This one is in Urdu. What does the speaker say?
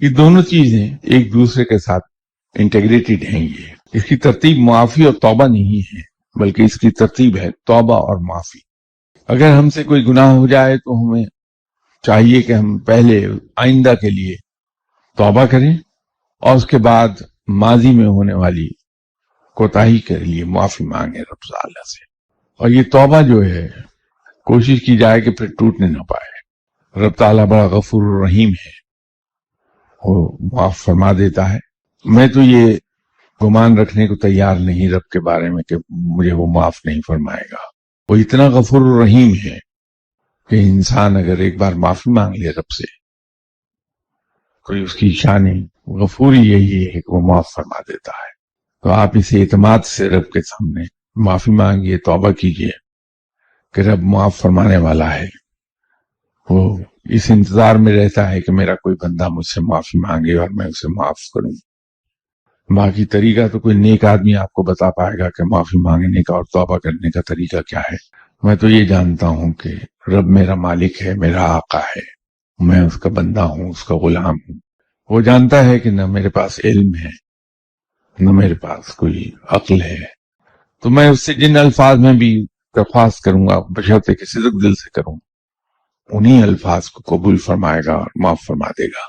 یہ دونوں چیزیں ایک دوسرے کے ساتھ انٹیگریٹڈ ہیں. یہ اس کی ترتیب معافی اور توبہ نہیں ہے، بلکہ اس کی ترتیب ہے توبہ اور معافی. اگر ہم سے کوئی گناہ ہو جائے تو ہمیں چاہیے کہ ہم پہلے آئندہ کے لیے توبہ کریں اور اس کے بعد ماضی میں ہونے والی کوتاہی کے لیے معافی مانگیں رب تعالیٰ سے. اور یہ توبہ جو ہے کوشش کی جائے کہ پھر ٹوٹنے نہ پائے. رب تعالیٰ بڑا غفور الرحیم ہے، وہ معاف فرما دیتا ہے. میں تو یہ گمان رکھنے کو تیار نہیں رب کے بارے میں کہ مجھے وہ معاف نہیں فرمائے گا. وہ اتنا غفور الرحیم ہے کہ انسان اگر ایک بار معافی مانگ لے رب سے، کوئی اس کی شان غفوری یہی ہے کہ وہ معاف فرما دیتا ہے. تو آپ اس اعتماد سے رب کے سامنے معافی مانگیے، توبہ کیجیے کہ رب معاف فرمانے والا ہے. وہ اس انتظار میں رہتا ہے کہ میرا کوئی بندہ مجھ سے معافی مانگے اور میں اسے معاف کروں. باقی طریقہ تو کوئی نیک آدمی آپ کو بتا پائے گا کہ معافی مانگنے کا اور توبہ کرنے کا طریقہ کیا ہے. میں تو یہ جانتا ہوں کہ رب میرا مالک ہے، میرا آقا ہے، میں اس کا بندہ ہوں، اس کا غلام ہوں. وہ جانتا ہے کہ نہ میرے پاس علم ہے، نہ میرے پاس کوئی عقل ہے. تو میں اس سے جن الفاظ میں بھی درخواست کروں گا بشرطے کہ صدق دل سے کروں، انہی الفاظ کو قبول فرمائے گا اور معاف فرما دے گا.